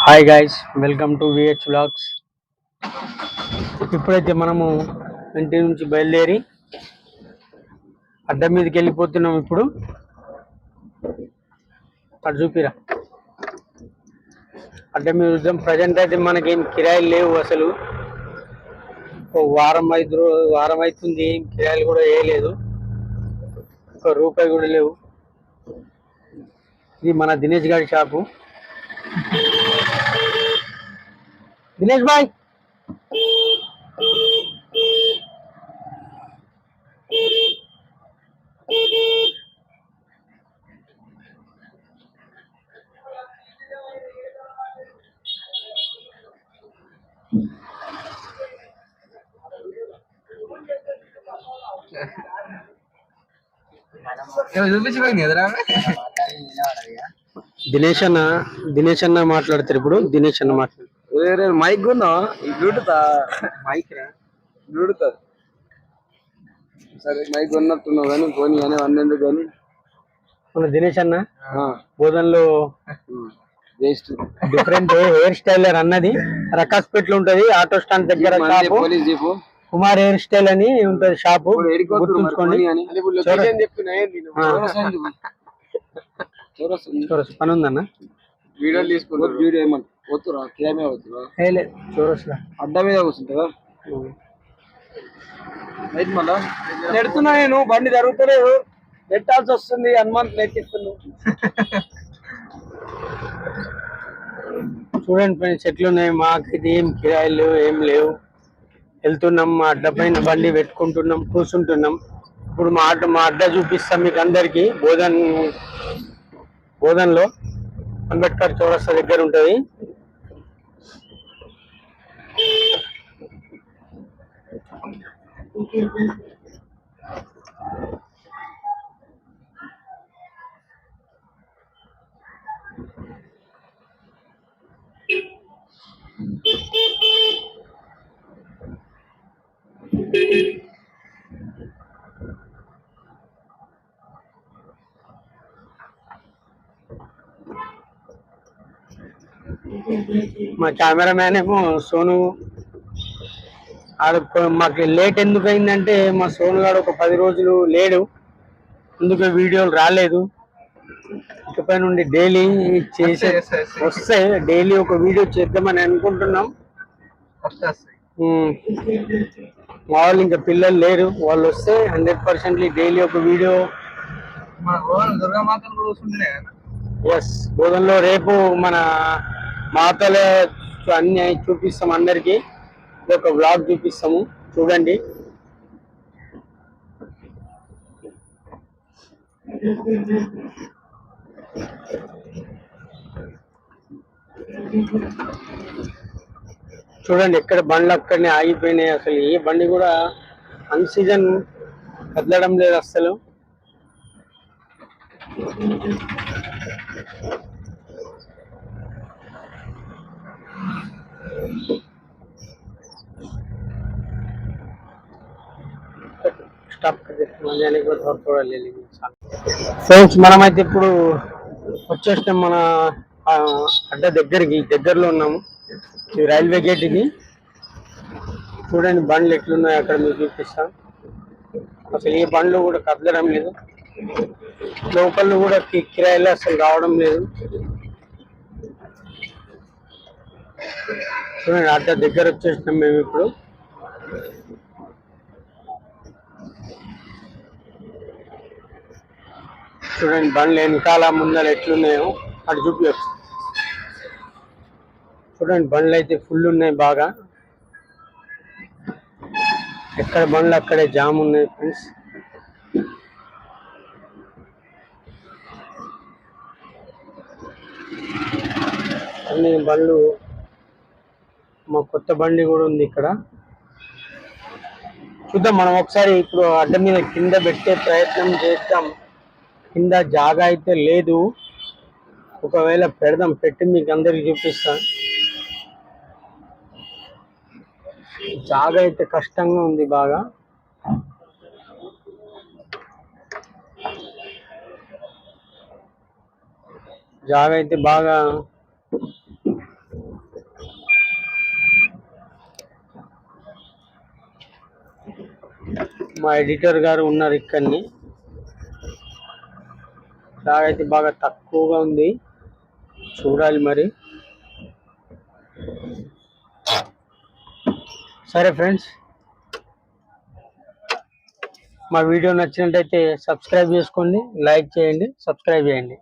Hi guys, welcome to VH vlogs. ఇప్పుడైతే మనము ఇంటి నుంచి బయలుదేరి అడ్డ మీదకి వెళ్ళిపోతున్నాం. ఇప్పుడు అటు చూపిరా, అడ్డ మీద చూద్దాం. ప్రజెంట్ అయితే మనకేం కిరాయిలు లేవు అసలు. వారం అవుతుంది, ఏం కిరాయిలు కూడా వేయలేదు, ₹1 కూడా లేవు. ఇది మన దినేష్ గారి షాపు. దినేష్ బాయ్, దినేష్ అన్న మాట్లాడతారు ఇప్పుడు. దినేష్ అన్న మాట్లాడు. మైక్ ఉందా? బ్లూటూత్ మైక్ బ్లూటూత్ సరే మైక్ ఉన్నట్టున్నావు కానీ పోనీ అని అన్నెందుకు కానీ మన దినేష్ అన్న బోధనలో డిఫరెంట్ హెయిర్ స్టైలర్ అన్నది రకాస్పేట్లో ఉంటది. ఆటో స్టాండ్ దగ్గర police jeep Kumar hair style అని ఉంటది షాపు, గుర్తుంచుకోండి. పని ఉందన్న, వీడియోలు తీసుకుంటారు. వీడియో ఏమన్నా పోతురా కిరామే అవుతురా చూరస్లా అడ్డ మీద కూర్చుంటారా? మళ్ళా నెడుతున్నా నేను, బండి జరుగుతలేదు, నెట్టాల్సి వస్తుంది. హనుమాన్ నెట్టిస్తున్నావు. చూడండి ఫ్రెండ్స్ ఎట్లున్నాయి. మాకైతే ఏం కిరాయిలు ఏం లేవు. వెళ్తున్నాం, మా అడ్డ పైన బండి పెట్టుకుంటున్నాం, కూర్చుంటున్నాం. ఇప్పుడు మా అడ్డ చూపిస్తాం మీకు అందరికి. బోధన్లో అంబేద్కర్ చౌరస్తా దగ్గర ఉంటుంది. మా కెమెరామ్యాన్ ఏమో సోను. మాకు లేట్ ఎందుకు అయిందంటే మా సోను గారు ఒక 10 రోజులు లేడు, అందుకే వీడియోలు రాలేదు. ఇకపై నుండి డైలీ వస్తే డైలీ ఒక వీడియో చేద్దామని అనుకుంటున్నాం. మా వాళ్ళు ఇంకా పిల్లలు లేరు, వాళ్ళు వస్తే 100% డైలీ ఒక వీడియో. ఎస్, బోధనలో రేపు మన మాతల అన్ని చూపిస్తాం అందరికి. ఒక వ్లాగ్ చూపిస్తాము, చూడండి. చూడండి ఎక్కడ బండ్లు అక్కడనే ఆగిపోయినాయి. అసలు ఏ బండి కూడా అన్సీజన్ కదలడం లేదు అస్సలు. ఫ్రెండ్స్ మనమైతే ఇప్పుడు వచ్చేసినాం మన అడ్డ దగ్గరలో ఉన్నాము. ఇది రైల్వే గేట్. ఇది చూడండి బండ్లు ఎట్లున్నాయి అక్కడ మీకు చూపిస్తాం. అసలు ఏ బండ్లు కూడా కదలడం లేదు, లోకల్ కూడా కిరాయిలు అసలు రావడం లేదు. చూడండి అడ్డ దగ్గర వచ్చేసినాం మేము ఇప్పుడు. చూడండి బండ్లు వెనకాల ముందర ఎట్లున్నాయో అటు చూపించచ్చు. చూడండి బండ్లు అయితే ఫుల్ ఉన్నాయి బాగా. ఎక్కడ బండ్లు అక్కడే జామ్ ఉన్నాయి ఫ్రెండ్స్. అన్ని బండ్లు. మా కొత్త బండి కూడా ఉంది ఇక్కడ. చూద్దాం మనం ఒకసారి ఇప్పుడు అడ్డ మీద కింద పెట్టే ప్రయత్నం చేద్దాం. కింద జాగా అయితే లేదు, ఒకవేళ పెడదాం, పెట్టి మీకు అందరికి చూపిస్తాం. జాగా అయితే కష్టంగా ఉంది బాగా. జాగా అయితే బాగా మా ఎడిటర్ గారు ఉన్నారు ఇక్కడిని. ఫ్లాగ్ అయితే బాగా తక్కువగా ఉంది, చూడాలి మరి. సరే ఫ్రెండ్స్, మా వీడియో నచ్చినట్టయితే సబ్స్క్రైబ్ చేసుకోండి, లైక్ చేయండి, సబ్స్క్రైబ్ చేయండి.